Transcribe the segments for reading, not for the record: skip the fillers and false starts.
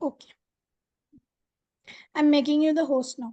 Okay. I'm making you the host now.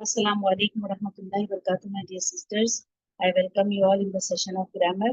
Assalamu alaikum warahmatullahi wabarakatuh, my dear sisters. I welcome you all in the session of grammar.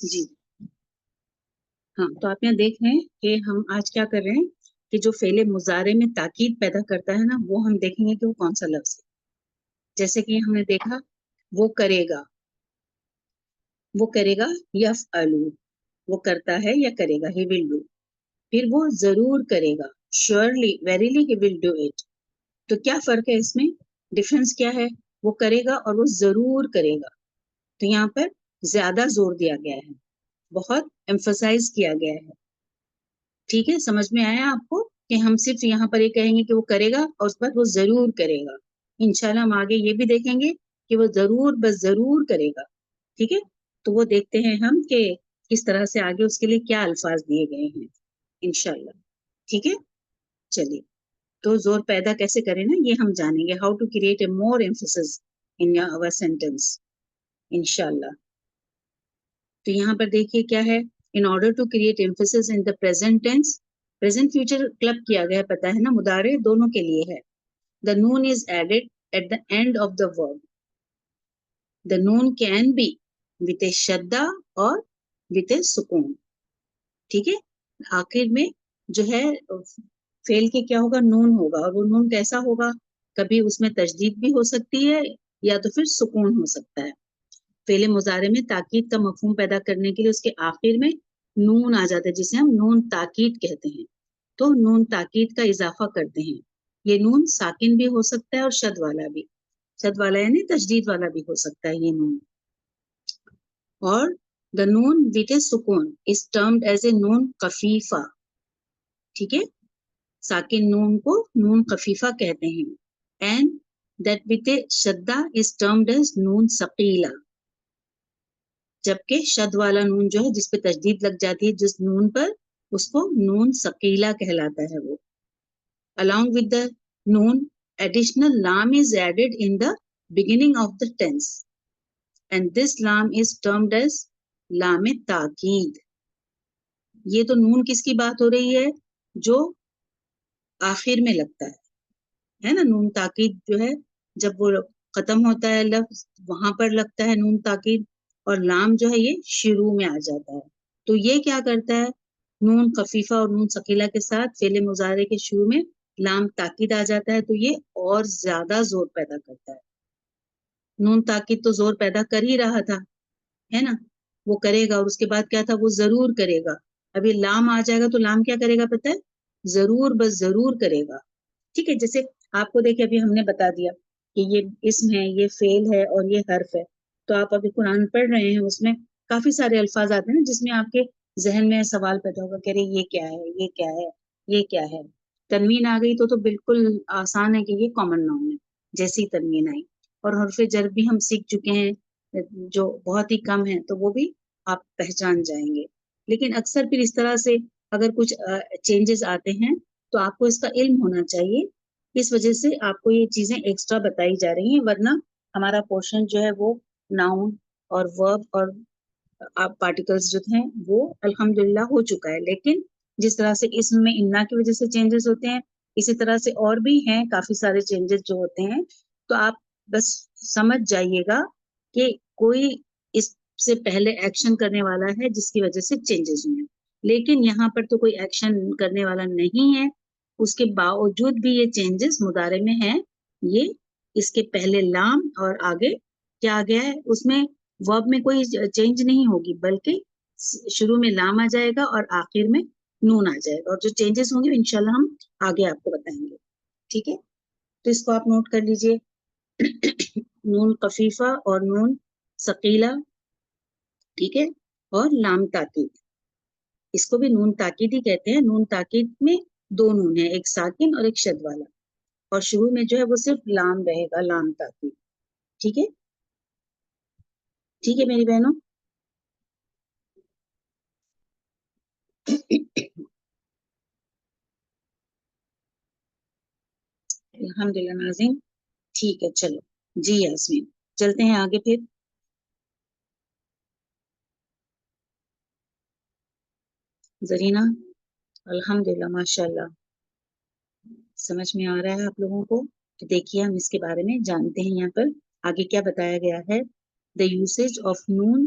جی ہاں، تو آپ یہاں دیکھ رہے ہیں کہ ہم آج کیا کر رہے ہیں کہ جو فعل مضارع میں تاکید پیدا کرتا ہے نا، وہ ہم دیکھیں گے کہ وہ کون سا لفظ ہے. جیسے کہ ہم نے دیکھا وہ کرے گا، وہ کرے گا یفعلو، وہ کرتا ہے یا کرے گا ہی ول ڈو. پھر وہ ضرور کرے گا، surely verily he will do it. تو کیا فرق ہے اس میں، ڈفرنس کیا ہے؟ وہ کرے گا اور وہ ضرور کرے گا. تو یہاں پر زیادہ زور دیا گیا ہے، بہت ایمفسائز کیا گیا ہے. ٹھیک ہے، سمجھ میں آیا آپ کو کہ ہم صرف یہاں پر یہ کہیں گے کہ وہ کرے گا اور اس کے بعد وہ ضرور کرے گا. انشاءاللہ ہم آگے یہ بھی دیکھیں گے کہ وہ ضرور بس ضرور کرے گا. ٹھیک ہے، تو وہ دیکھتے ہیں ہم کہ کس طرح سے آگے اس کے لیے کیا الفاظ دیے گئے ہیں انشاءاللہ. ٹھیک ہے، چلیے تو زور پیدا کیسے کریں نا، یہ ہم جانیں گے. How to create a more emphasis in our sentence انشاءاللہ. تو یہاں پر دیکھیے کیا ہے، in order to create emphasis in the present tense. present future club کیا گیا پتا ہے نا، مضارع دونوں کے لیے ہے. the noon is added at the end of the verb. the noon can be with a shadda or with a سکون. ٹھیک ہے، آخر میں جو ہے فعل کے کیا ہوگا، نون ہوگا. اور وہ نون کیسا ہوگا، کبھی اس میں تشدید بھی ہو سکتی ہے یا تو پھر سکون ہو سکتا ہے. فعل مضارع میں تاکید کا مفہوم پیدا کرنے کے لیے اس کے آخر میں نون آ جاتا ہے، جسے ہم نون تاکید کہتے ہیں. تو نون تاکید کا اضافہ کرتے ہیں. یہ نون ساکن بھی ہو سکتا ہے اور شد والا بھی. شد والا یعنی تشدید والا بھی ہو سکتا ہے یہ نون. اور the noon with a سکون is termed as a نون خفیفہ. ٹھیک ہے، ساکن نون کو نون خفیفہ کہتے ہیں. and that with a شدہ is termed as نون ثقیلہ. جبکہ شد والا نون جو ہے جس پہ تشدید لگ جاتی ہے جس نون پر، اس کو نون ثقیلہ کہلاتا ہے وہ. along with the noon additional lam is added in the beginning of the tense and this lam is termed as لام تاکید. یہ تو نون کس کی بات ہو رہی ہے، جو آخر میں لگتا ہے نا. نون تاکید جو ہے جب وہ ختم ہوتا ہے لفظ وہاں پر لگتا ہے نون تاکید، اور لام جو ہے یہ شروع میں آ جاتا ہے. تو یہ کیا کرتا ہے، نون خفیفہ اور نون ثقیلہ کے ساتھ فعل مضارع کے شروع میں لام تاکید آ جاتا ہے، تو یہ اور زیادہ زور پیدا کرتا ہے. نون تاکید تو زور پیدا کر ہی رہا تھا، ہے نا، وہ کرے گا. اور اس کے بعد کیا تھا، وہ ضرور کرے گا. ابھی لام آ جائے گا تو لام کیا کرے گا پتہ ہے، ضرور بس ضرور کرے گا. ٹھیک ہے، جیسے آپ کو دیکھیں ابھی ہم نے بتا دیا کہ یہ اسم ہے، یہ فعل ہے اور یہ حرف ہے. تو آپ ابھی قرآن پڑھ رہے ہیں، اس میں کافی سارے الفاظ آتے ہیں نا جس میں آپ کے ذہن میں سوال پیدا ہوگا کہ یہ کیا ہے، یہ کیا ہے، یہ کیا ہے. تنوین آ گئی تو بالکل آسان ہے کہ یہ کامن ناؤن ہے جیسی تنوین آئی. اور حرف جر بھی ہم سیکھ چکے ہیں جو بہت ہی کم ہیں، تو وہ بھی آپ پہچان جائیں گے. لیکن اکثر پھر اس طرح سے اگر کچھ چینجز آتے ہیں تو آپ کو اس کا علم ہونا چاہیے. اس وجہ سے آپ کو یہ چیزیں ایکسٹرا بتائی جا رہی ہیں، ورنہ ہمارا پورشن جو ہے وہ ناؤن اور ورب اور پارٹیکلز جو ہیں وہ الحمدللہ ہو چکا ہے. لیکن جس طرح سے اسم میں انا کی وجہ سے چینجز ہوتے ہیں، اسی طرح سے اور بھی ہیں کافی سارے چینجز جو ہوتے ہیں. تو آپ بس سمجھ جائیے گا کہ کوئی اس سے پہلے ایکشن کرنے والا ہے جس کی وجہ سے چینجز ہوئے ہیں. لیکن یہاں پر تو کوئی ایکشن کرنے والا نہیں ہے، اس کے باوجود بھی یہ چینجز مضارع میں ہیں. یہ اس کے پہلے لام اور آگے کیا آ گیا ہے، اس میں ورب میں کوئی چینج نہیں ہوگی، بلکہ شروع میں لام آ جائے گا اور آخر میں نون آ جائے گا. اور جو چینجز ہوں گے انشاءاللہ ہم آگے آپ کو بتائیں گے. ٹھیک ہے، تو اس کو آپ نوٹ کر لیجئے. نون خفیفہ اور نون ثقیلہ، ٹھیک ہے، اور لام تاکید. اس کو بھی نون تاکید ہی کہتے ہیں. نون تاکید میں دو نون ہیں، ایک ساکن اور ایک شد والا، اور شروع میں جو ہے وہ صرف لام رہے گا، لام تاکید. ٹھیک ہے، ٹھیک ہے میری بہنوں. الحمدللہ ناظرین، ٹھیک ہے. چلو جی یاسمین، چلتے ہیں آگے پھر. زرینہ، الحمدللہ ماشاءاللہ سمجھ میں آ رہا ہے آپ لوگوں کو. تو دیکھیے ہم اس کے بارے میں جانتے ہیں. یہاں پر آگے کیا بتایا گیا ہے. دا یوسیج آف نون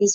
is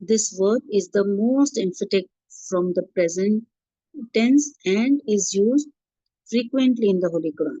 this verb is the most emphatic from the present tense and is used frequently in the Holy Quran.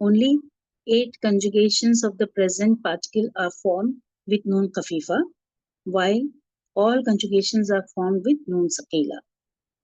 Only 8 conjugations of the present particle are formed with noon khafifa, while all conjugations are formed with noon sakila.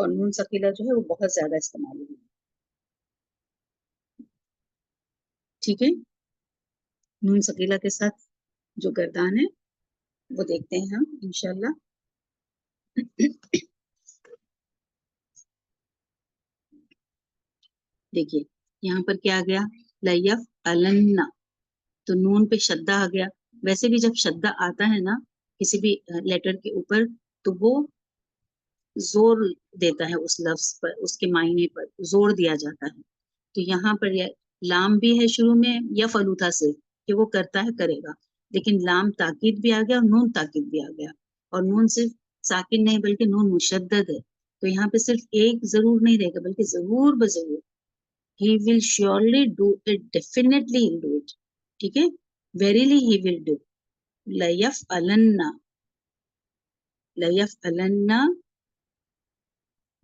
اور نون ثقیلہ جو ہے وہ بہت زیادہ استعمال ہوئی. ٹھیک ہے، نون ثقیلہ کے ساتھ جو گردان ہے وہ دیکھتے ہیں ہم انشاءاللہ. دیکھیے یہاں پر کیا آ گیا، لیفعلن، تو نون پہ شدہ آ گیا. ویسے بھی جب شدہ آتا ہے نا کسی بھی لیٹر کے اوپر تو وہ زور دیتا ہے اس لفظ پر، اس کے معنی پر زور دیا جاتا ہے. تو یہاں پر لام بھی ہے شروع میں یا فلوتھا سے کہ وہ کرتا ہے کرے گا، لیکن لام تاکید بھی آ گیا اور نون تاکید بھی آ گیا. اور نون صرف ساکن نہیں بلکہ نون مشدد ہے. تو یہاں پہ صرف ایک ضرور نہیں رہے گا بلکہ ضرور بضرور. He will surely do it, definitely he'll do it. ٹھیک ہے، verily he will do. لیفعلن، لیفعلن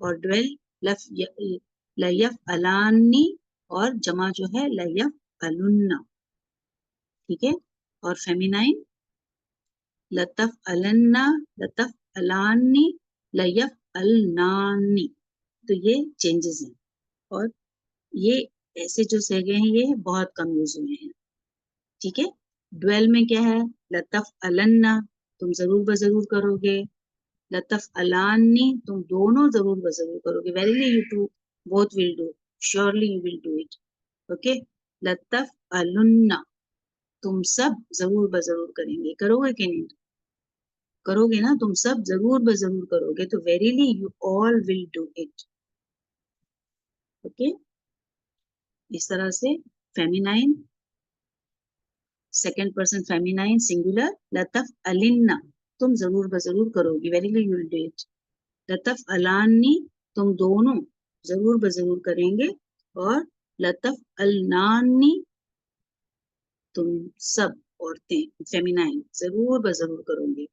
اور ڈویل لیفعلانی اور جمع جو ہے لیفعلن. ٹھیک ہے، اور فیمینائن لتفعلن، لتفعلانی، لیفعلنانی. تو یہ چینجز ہیں اور یہ ایسے جو صیغے ہیں یہ بہت کم یوز ہوئے ہیں. ٹھیک ہے، ڈویل میں کیا ہے، لتفعلن تم ضرور بضرور کرو گے، لتفعلانی تم دونوں ضرور بضرور کرو گے. Verily you two both will do, surely you will do it. Okay, لتفعلن تم سب ضرور بضرور کریں گے. کرو گے کہ نہیں؟ کرو گے نا، تم سب ضرور بضرور کرو گے. تو verily you all will do it. Okay, اس طرح سے feminine second person feminine singular, لتفعلن تم ضرور بضرور کرو گی. Verily you will do it. لتفعلانی تم دونوں ضرور بضرور کریں گے، اور لتفعلنانی تم سب عورتیں فیمینائن ضرور بضرور کرو گے.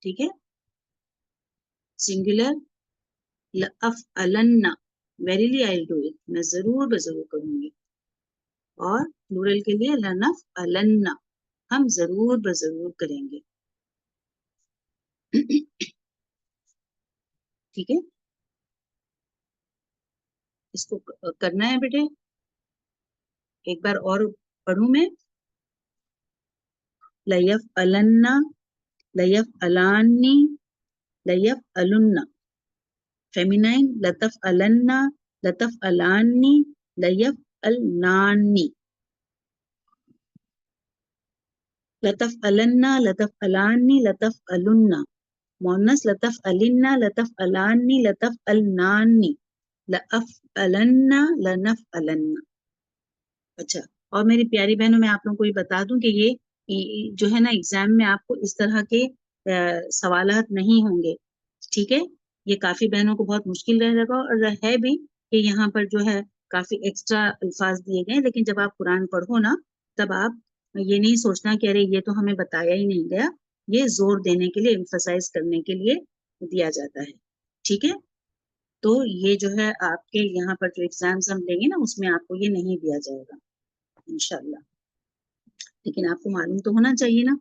ٹھیک ہے، سنگولر لأفعلن verily I will do it, میں ضرور بضرور کروں گی. اور پلورل کے لیے لنفعلن ہم ضرور بضرور کریں گے. ٹھیک ہے، اس کو کرنا ہے بیٹے. ایک بار اور پڑھوں میں، لیفعلن، لیفعلانی، لیفعلن. فیمینائن لتفعلن، لتفعلانی، لیفعلنانی. لتفعلن، لتفعلانی، لتفعلن. مؤنث لتفعلن، لتفعلانی، لتفعلنانی، لأفعلن، لنفعلن. اچھا، اور میری پیاری بہنوں میں آپ لوگوں کو یہ بتا دوں کہ یہ جو ہے نا ایگزام میں آپ کو اس طرح کے سوالات نہیں ہوں گے. ٹھیک ہے، یہ کافی بہنوں کو بہت مشکل رہے گا، اور ہے بھی کہ یہاں پر جو ہے کافی ایکسٹرا الفاظ دیے گئے. لیکن جب آپ قرآن پڑھو نا تب آپ یہ نہیں سوچنا کہ ارے یہ تو ہمیں بتایا ہی نہیں گیا. یہ زور دینے کے لیے، ایمفسائز کرنے کے لیے دیا جاتا ہے. ٹھیک ہے، تو یہ جو ہے آپ کے یہاں پر جو ایگزامز ہم لیں گے نا اس میں آپ کو یہ نہیں دیا جائے گا انشاءاللہ. لیکن آپ کو معلوم تو ہونا چاہیے نا،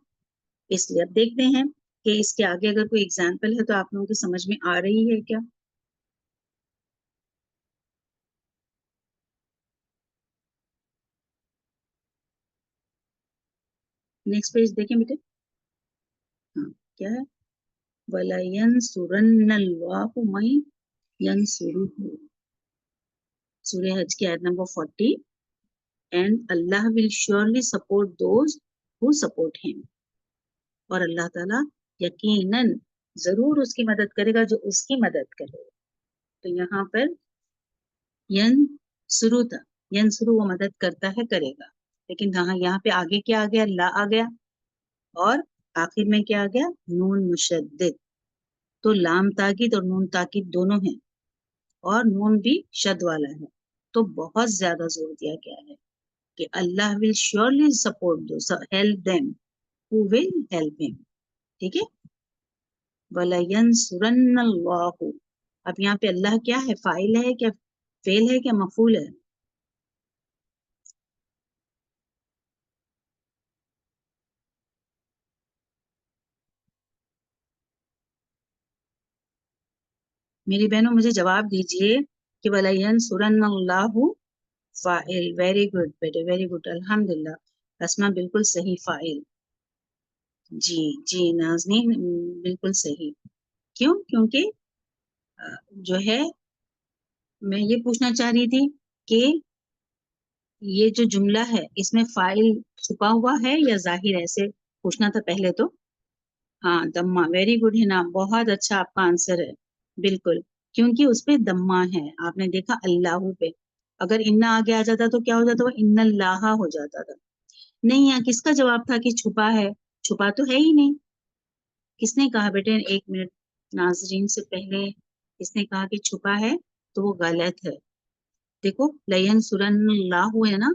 اس لیے اب دیکھتے ہیں کہ اس کے آگے اگر کوئی ایگزامپل ہے تو آپ لوگوں کی سمجھ میں آ رہی ہے کیا. نیکسٹ پیج دیکھیں بیٹے. ہاں، کیا ہے، وَلَيَنْصُرَنَّ اللَّهُ مَن يَنْصُرُهُ. سورہ حج کی آیت number 40. And Allah will surely support those who support him. اور اللہ تعالیٰ یقیناً ضرور اس کی مدد کرے گا جو اس کی مدد کرے. تو یہاں پر ینصرو تھا، ینصرو وہ مدد کرتا ہے کرے گا. لیکن یہاں پہ آگے کیا آ گیا، لا آ گیا، اور آخر میں کیا آ گیا، نون مشدد. تو لام تاکید اور نون تاکید دونوں ہیں، اور نون بھی شد والا ہے. تو بہت زیادہ زور دیا گیا ہے کہ اللہ will surely support those, help them who will help him. ٹھیک ہے، وَلَيَنْصُرَنَّ اللَّهُ. اب یہاں پہ اللہ کیا ہے، فاعل ہے کیا فعل ہے کیا مفعول ہے؟ میری بہنوں مجھے جواب دیجئے کہ وَلَيَنْصُرَنَّ اللَّهُ فاعل. ویری گڈ بیٹے، ویری گڈ، الحمدللہ. اسما بالکل صحیح، فاعل. جی جی نازنین بالکل صحیح. کیوں؟ کیونکہ جو ہے میں یہ پوچھنا چاہ رہی تھی کہ یہ جو جملہ ہے اس میں فاعل چھپا ہوا ہے یا ظاہر ہے، ایسے پوچھنا تھا پہلے تو. ہاں دمہ، ویری گڈ ہے نا، بہت اچھا آپ کا آنسر ہے. بالکل، کیونکہ اس پہ دمہ ہے. آپ نے دیکھا اللہ پہ، اگر انا آگے آ جاتا تو کیا ہو جاتا؟ وہ ان اللہ ہو جاتا تھا. نہیں، یہاں کس کا جواب تھا کہ چھپا ہے؟ چھپا تو ہے ہی نہیں. کس نے کہا بیٹے؟ ایک منٹ، ناظرین سے پہلے کس نے کہا کہ چھپا ہے؟ تو وہ غلط ہے. دیکھو لَيَنْصُرَنَّ اللَّهُ ہے نا،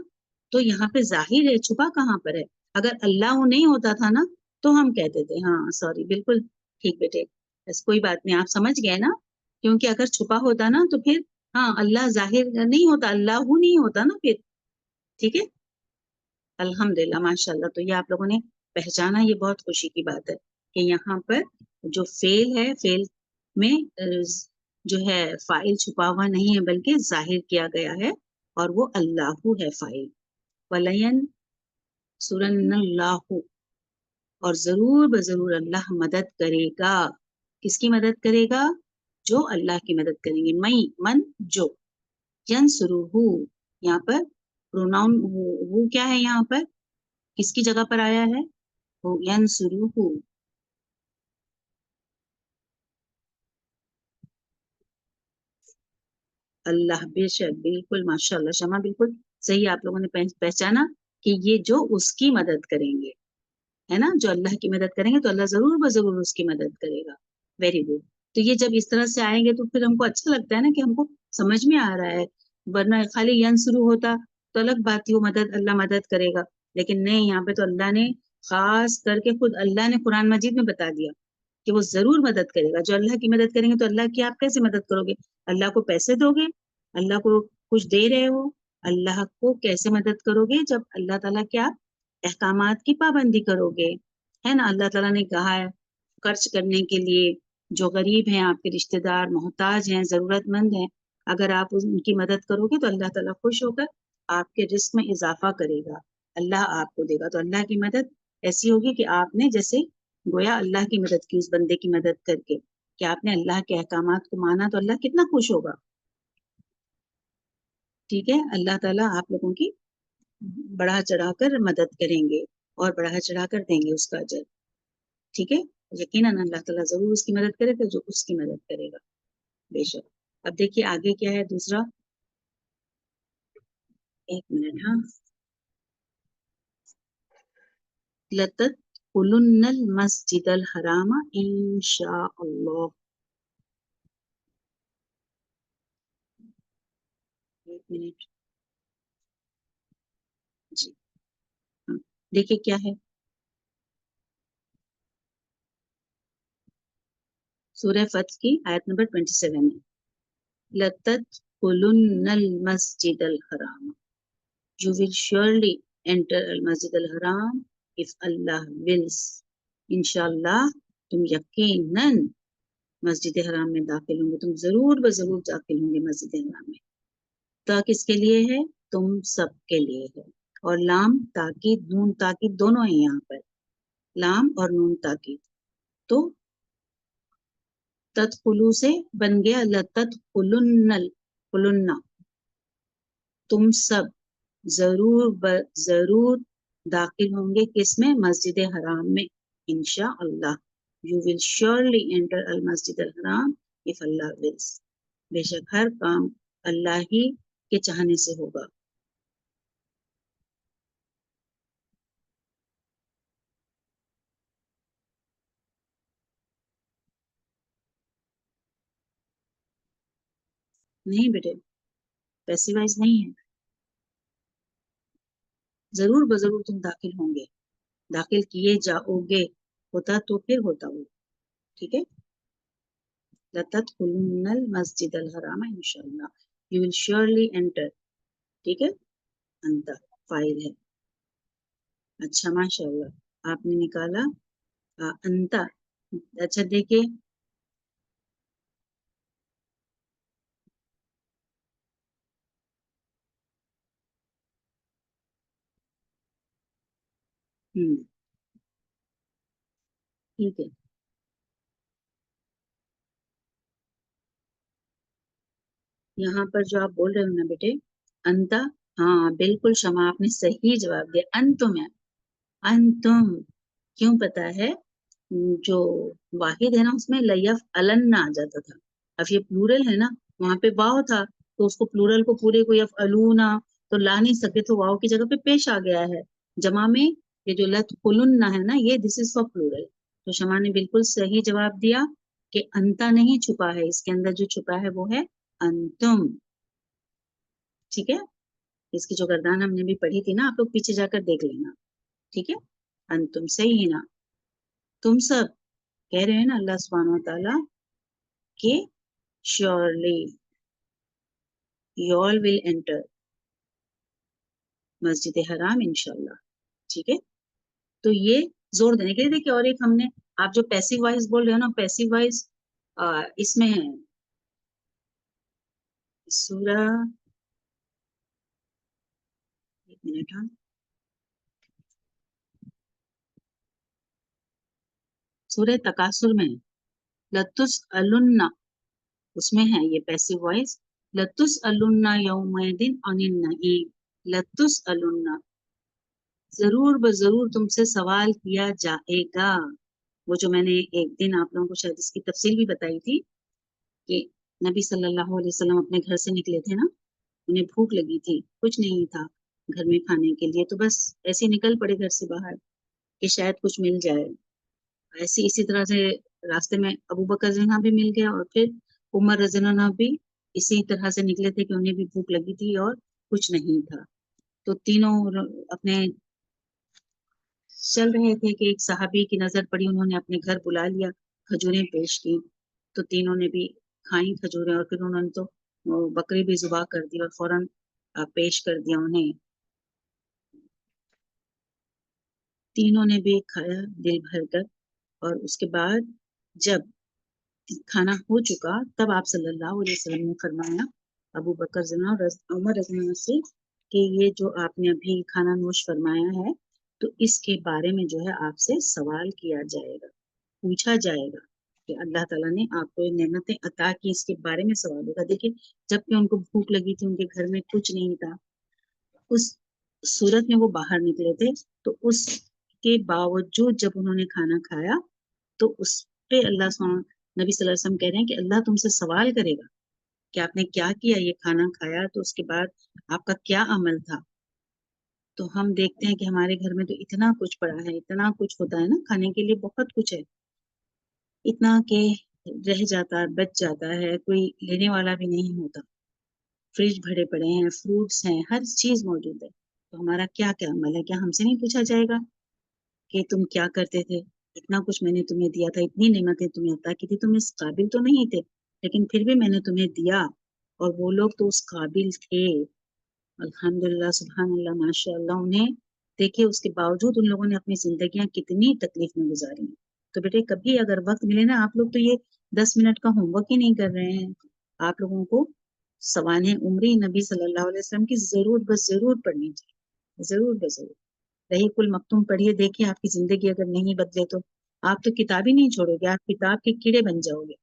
تو یہاں پہ ظاہر ہے، چھپا کہاں پر ہے؟ اگر اللہ نہیں ہوتا تھا نا تو ہم کہتے تھے ہاں سوری، بالکل ٹھیک بیٹے، بس کوئی بات نہیں، آپ سمجھ گئے نا. کیونکہ اگر چھپا ہوتا نا تو پھر ہاں اللہ ظاہر نہیں ہوتا، اللہ نہیں ہوتا نا پھر. ٹھیک ہے، الحمدللہ ماشاء اللہ. تو یہ آپ لوگوں نے پہچانا، یہ بہت خوشی کی بات ہے کہ یہاں پر جو فعل ہے، فعل میں جو ہے فاعل چھپا ہوا نہیں ہے بلکہ ظاہر کیا گیا ہے، اور وہ اللہ ہے فاعل. وَلَيَنْصُرَنَّ اللَّهُ، اور ضرور بضرور اللہ مدد کرے گا. کس کی مدد کرے گا؟ جو اللہ کی مدد کریں گے. من جو. ینصرہ، یہاں پر پروناؤن وہ کیا ہے؟ یہاں پر کس کی جگہ پر آیا ہے؟ وہ ینصرہ. اللہ، بے شک، بالکل ماشاء اللہ شمع، بالکل صحیح آپ لوگوں نے پہچانا کہ یہ جو اس کی مدد کریں گے، ہے نا، جو اللہ کی مدد کریں گے تو اللہ ضرور بضرور اس کی مدد کرے گا. Very good. تو یہ جب اس طرح سے آئیں گے تو پھر ہم کو اچھا لگتا ہے نا کہ ہم کو سمجھ میں آ رہا ہے. ورنہ خالی ینصرو ہوتا تو الگ بات تھی، وہ مدد اللہ مدد کرے گا. لیکن نہیں، یہاں پہ تو اللہ نے خاص کر کے خود اللہ نے قرآن مجید میں بتا دیا کہ وہ ضرور مدد کرے گا. جو اللہ کی مدد کریں گے تو اللہ کی آپ کیسے مدد کرو گے؟ اللہ کو پیسے دو گے؟ اللہ کو کچھ دے رہے ہو؟ اللہ کو کیسے مدد کرو گے جب اللہ تعالیٰ کے آپ احکامات کی پابندی کرو گے؟ ہے نا، اللہ تعالیٰ نے کہا ہے خرچ کرنے کے لیے. جو غریب ہیں، آپ کے رشتہ دار، محتاج ہیں، ضرورت مند ہیں، اگر آپ ان کی مدد کرو گے تو اللہ تعالیٰ خوش ہو کر آپ کے رزق میں اضافہ کرے گا، اللہ آپ کو دے گا. تو اللہ کی مدد ایسی ہوگی کہ آپ نے جیسے گویا اللہ کی مدد کی اس بندے کی مدد کر کے، کہ آپ نے اللہ کے احکامات کو مانا تو اللہ کتنا خوش ہوگا. ٹھیک ہے، اللہ تعالیٰ آپ لوگوں کی بڑھا چڑھا کر مدد کریں گے اور بڑھا چڑھا کر دیں گے اس کا اجر. ٹھیک ہے، یقیناً اللہ تعالیٰ ضرور اس کی مدد کرے گا جو اس کی مدد کرے گا، بے شک. اب دیکھیے آگے کیا ہے دوسرا. ایک منٹ، ہاں. لَتَدْخُلُنَّ الْمَسْجِدَ الْحَرَامَ انشاء اللہ. ایک منٹ جی. ہاں. دیکھیے کیا ہے، سورہ فتح کی آیت نمبر 27 ہے. لَتَدْخُلُنَّ الْمَسْجِدَ الْحَرَامَ، you will surely enter al-Masjid al-Haram if Allah wills. انشاءاللہ تم یقیناً مسجد حرام میں داخل ہوں گے، تم ضرور بضرور داخل ہوں گے مسجد حرام میں. تا کس کے لیے ہے؟ تم سب کے لیے ہے. اور لام تاکید، نون تاکید دونوں ہیں یہاں پر، لام اور نون تاکید. تو تدخلو سے بن گیا لتدخلن، تم سب ضرور ضرور داخل ہوں گے کس میں؟ مسجد حرام میں انشاء اللہ. You will surely enter المسجد الحرام if Allah wills. بے شک ہر کام اللہ ہی کے چاہنے سے ہوگا. نہیں بیٹے، پیسے وائز نہیں ہے، ضرور بضرور تم داخل ہوں گے، داخل کیے جاؤ گے، ہوتا تو پھر ہوتا وہ. ٹھیک ہے، لَتَدْخُلُنَّ الْمَسْجِدَ الْحَرَامَ انشاءاللہ. You will surely enter. ٹھیک ہے، انت فائل ہے. اچھا ماشاء اللہ آپ نے نکالا انت. اچھا دیکھیے ٹھیک ہے. یہاں پر جو آپ بول رہے ہو نا بیٹے انتا، ہاں بالکل شمع آپ نے صحیح جواب دیا. انتم ہے، انتم. کیوں پتا ہے؟ جو واحد ہے نا اس میں لیف الن آ جاتا تھا. اب یہ پلورل ہے نا، وہاں پہ واو تھا تو اس کو پلورل کو پورے کو یف الونا تو لا نہیں سکے تو واو کی جگہ پہ پیش آ گیا ہے. جمع میں یہ جو لت قلن ہے نا یہ دس از فار پلورل. تو شمع نے بالکل صحیح جواب دیا کہ انتا نہیں چھپا ہے، اس کے اندر جو چھپا ہے وہ ہے انتم. ٹھیک ہے، اس کی جو گردان ہم نے بھی پڑھی تھی نا، آپ لوگ پیچھے جا کر دیکھ لینا. ٹھیک ہے، انتم صحیح ہے نا. تم سب کہہ رہے ہیں نا اللہ سبحانہ و تعالیٰ کہ surely you all will enter مسجد حرام انشاءاللہ. ٹھیک ہے، تو یہ زور دینے کے لیے دیکھیں. اور ایک ہم نے آپ جو پیسو وائز بول رہے ہو نا، پیسو وائز اس میں ہے سورہ، ایک منٹ ہاں، سورہ تکاثر میں لتسألن، اس میں ہے یہ پیسو وائز. لتسألن یومئذ عن النعیم. لتسألن، ضرور بضرور تم سے سوال کیا جائے گا. وہ جو میں نے ایک دن آپ لوگوں کو شاید اس کی تفصیل بھی بتائی تھی کہ نبی صلی اللہ علیہ وسلم اپنے گھر سے نکلے تھے نا، انہیں بھوک لگی تھی، کچھ نہیں تھا گھر میں کھانے کے لیے، تو بس ایسے ہی نکل پڑے گھر سے باہر کہ شاید کچھ مل جائے. ایسے اسی طرح سے راستے میں ابو بکر رضی اللہ عنہ بھی مل گیا اور پھر عمر رضی اللہ عنہ بھی اسی طرح سے نکلے تھے کہ انہیں بھی بھوک لگی تھی اور کچھ نہیں تھا. تو تینوں اپنے چل رہے تھے کہ ایک صحابی کی نظر پڑی، انہوں نے اپنے گھر بلا لیا، کھجوریں پیش کی، تو تینوں نے بھی کھائیں کھجوریں اور پھر انہوں نے تو بکری بھی ذبح کر دی اور فوراً پیش کر دیا انہیں. تینوں نے بھی کھایا دل بھر کر. اور اس کے بعد جب کھانا ہو چکا تب آپ صلی اللہ علیہ وسلم نے فرمایا ابو بکر زنا اور عمر رضی اللہ عنہ سے کہ یہ جو آپ نے ابھی کھانا نوش فرمایا ہے تو اس کے بارے میں جو ہے آپ سے سوال کیا جائے گا، پوچھا جائے گا کہ اللہ تعالیٰ نے آپ کو نعمتیں عطا کی، اس کے بارے میں سوال ہوگا. دیکھیں جب کہ ان کو بھوک لگی تھی، ان کے گھر میں کچھ نہیں تھا، اس صورت میں وہ باہر نکلے تھے، تو اس کے باوجود جب انہوں نے کھانا کھایا تو اس پہ اللہ نبی صلی اللہ علیہ وسلم کہہ رہے ہیں کہ اللہ تم سے سوال کرے گا کہ آپ نے کیا کیا، یہ کھانا کھایا تو اس کے بعد آپ کا کیا عمل تھا. تو ہم دیکھتے ہیں کہ ہمارے گھر میں تو اتنا کچھ پڑا ہے، اتنا کچھ ہوتا ہے نا کھانے کے لیے، بہت کچھ ہے، اتنا کہ رہ جاتا ہے، بچ جاتا ہے، کوئی لینے والا بھی نہیں ہوتا. فریج بھرے پڑے ہیں، فروٹس ہیں، ہر چیز موجود ہے. تو ہمارا کیا کیا عمل ہے؟ کیا ہم سے نہیں پوچھا جائے گا کہ تم کیا کرتے تھے؟ اتنا کچھ میں نے تمہیں دیا تھا، اتنی نعمتیں تمہیں عطا کی تھی، تم اس قابل تو نہیں تھے لیکن پھر بھی میں نے تمہیں دیا، اور وہ لوگ تو اس قابل تھے. الحمدللہ، سبحان اللہ، ماشاء اللہ. انہیں دیکھیے اس کے باوجود ان لوگوں نے اپنی زندگیاں کتنی تکلیف میں گزاری ہیں. تو بیٹے کبھی اگر وقت ملے نا، آپ لوگ تو یہ 10 منٹ کا ہوم ورک ہی نہیں کر رہے ہیں، آپ لوگوں کو سوانح عمری نبی صلی اللہ علیہ وسلم کی ضرور بس ضرور پڑھنی چاہیے، ضرور بس ضرور. رحیق المختوم پڑھیے، دیکھیں آپ کی زندگی اگر نہیں بدلے تو آپ تو کتاب ہی نہیں چھوڑو گے، آپ کتاب کے کیڑے بن جاؤ گے.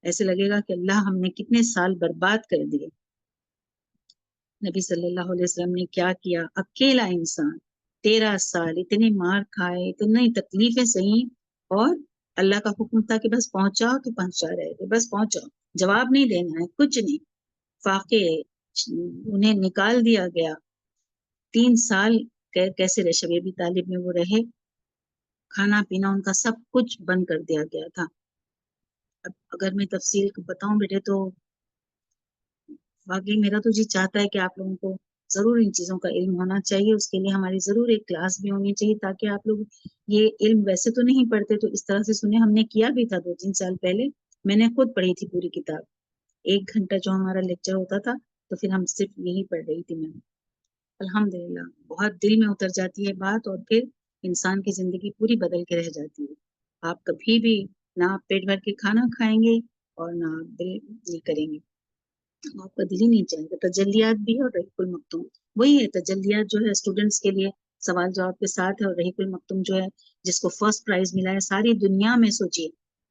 ایسے لگے گا کہ اللہ ہم نے کتنے سال برباد کر دیے. نبی صلی اللہ علیہ وسلم نے کیا کیا، اکیلا انسان 13 سال اتنے مار کھائے، اتنی تکلیفیں سہیں، اور اللہ کا حکم تھا کہ بس پہنچاؤ تو پہنچا رہے تھے، بس پہنچاؤ، جواب نہیں دینا ہے، کچھ نہیں. فاقے انہیں نکال دیا گیا. 3 سال کیسے رہے؟ شب ابی طالب میں وہ رہے، کھانا پینا ان کا سب کچھ بند کر دیا گیا تھا. اب اگر میں تفصیل بتاؤں بیٹے تو واقعی میرا تو جی چاہتا ہے کہ آپ لوگوں کو ضرور ان چیزوں کا علم ہونا چاہیے. اس کے لیے ہماری ضرور ایک کلاس بھی ہونی چاہیے تاکہ آپ لوگ یہ علم ویسے تو نہیں پڑھتے تو اس طرح سے سنیں. ہم نے کیا بھی تھا 2-3 سال پہلے، میں نے خود پڑھی تھی پوری کتاب، 1 گھنٹہ جو ہمارا لیکچر ہوتا تھا تو پھر ہم صرف یہی پڑھ رہی تھی. میں الحمدللہ بہت دل میں اتر جاتی ہے بات، اور پھر انسان کی زندگی پوری بدل کے رہ جاتی ہے. آپ کبھی بھی نہ آپ پیٹ بھر کے کھانا کھائیں گے اور نہ آپ دل یہ کریں گے، آپ کا دل ہی نہیں چاہے گا. تجلیات بھی اور رحیق المختوم وہی ہے. تجلیات جو ہے اسٹوڈنٹس کے لیے سوال جواب کے ساتھ ہے. اور رحیق المختوم جو ہے جس کو فرسٹ پرائز ملا ہے ساری دنیا میں، سوچیے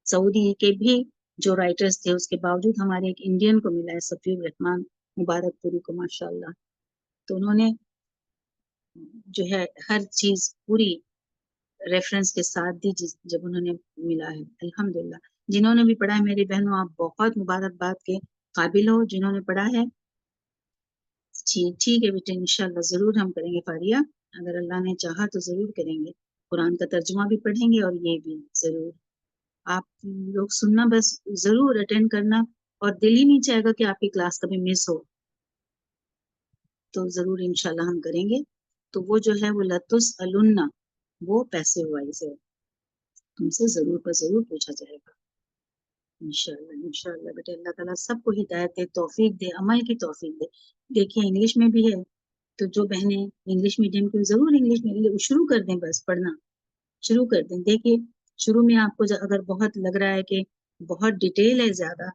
سعودی کے بھی جو رائٹرز تھے اس کے باوجود ہمارے ایک انڈین کو ملا ہے، صفی الرحمان مبارک پوری کو، ماشاء اللہ. تو انہوں نے جو ہے ہر چیز پوری ریفرنس کے ساتھ دی جب انہوں نے ملا ہے. الحمدللہ جنہوں نے بھی پڑھا ہے میری بہنوں آپ بہت مبارکباد کے قابل ہو. جنہوں نے پڑھا ہے ٹھیک ہے بیٹے، انشاءاللہ ضرور ہم کریں گے فاریہ، اگر اللہ نے چاہا تو ضرور کریں گے. قرآن کا ترجمہ بھی پڑھیں گے اور یہ بھی ضرور. آپ لوگ سننا، بس ضرور اٹینڈ کرنا، اور دل ہی نہیں چاہے گا کہ آپ کی کلاس کبھی مس ہو. تو ضرور انشاءاللہ ہم کریں گے. تو وہ جو ہے وہ لَتُسْأَلُنَّ وہ پیسے وائز ہے، تم سے ضرور پر ضرور پوچھا جائے گا انشاءاللہ بیٹے. اللہ تعالیٰ سب کو ہدایت دے، توفیق دے، عمل کی توفیق دے. دیکھیے انگلش میں بھی ہے، تو جو بہنیں انگلش میڈیم کی ضرور انگلش میں شروع کر دیں، بس پڑھنا شروع کر دیں. دیکھیے شروع میں آپ کو اگر بہت لگ رہا ہے کہ بہت ڈیٹیل ہے زیادہ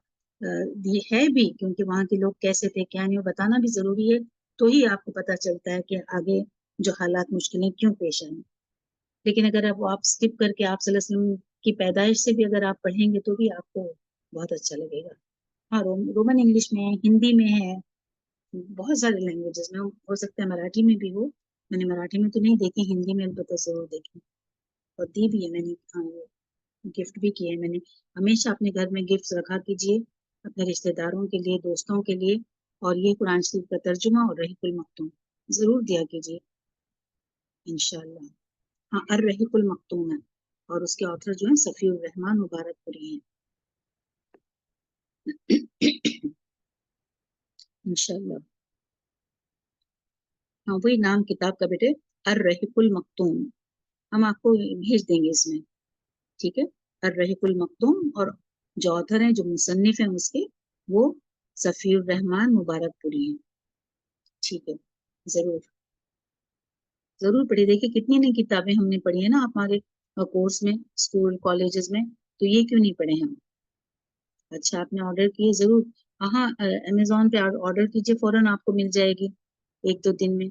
یہ ہے بھی، کیونکہ وہاں کے لوگ کیسے تھے کیا نہیں، وہ بتانا بھی ضروری ہے، تو ہی آپ کو پتہ چلتا ہے کہ آگے جو حالات مشکلیں کیوں پیش آئیں. لیکن اگر آپ اسکپ کر کے آپ صلی اللہ علیہ وسلم کی پیدائش سے بھی اگر آپ پڑھیں گے تو بھی آپ کو بہت اچھا لگے گا. ہاں رومن انگلش میں ہے، ہندی میں ہے، بہت سارے لینگویجز میں، ہو سکتا ہے مراٹھی میں بھی ہو. میں نے مراٹھی میں تو نہیں دیکھی، ہندی میں البتہ ضرور دیکھی، اور دی بھی ہے میں نے. ہاں گفٹ بھی کیا ہے میں نے. ہمیشہ اپنے گھر میں گفٹ رکھا کیجیے اپنے رشتہ داروں کے لیے، دوستوں کے لیے، اور یہ قرآن شریف کا ترجمہ اور رحیق المختوم ضرور دیا کیجیے انشاءاللہ. ہاں الرحیق المختوم ہے، اور اس کے آتھر جو ہیں صفی الرحمان مبارک پوری ہیں انشاءاللہ. ہاں وہی نام کتاب کا بیٹے، الرحیق المختوم. ہم آپ کو بھیج دیں گے اس میں، ٹھیک ہے. الرحیق المختوم، اور جو آتھر ہیں جو مصنف ہیں اس کے وہ صفی الرحمان مبارک پوری ہیں. ٹھیک ہے ضرور ضرور پڑھی. دیکھیے کتنی نئی کتابیں ہم نے پڑھی ہیں نا ہمارے کورس میں، اسکول کالجز میں، تو یہ کیوں نہیں پڑھے ہم. اچھا آپ نے آرڈر کیے ضرور. ہاں امیزون پہ آرڈر کیجیے، فوراً آپ کو مل جائے گی 1-2 دن میں.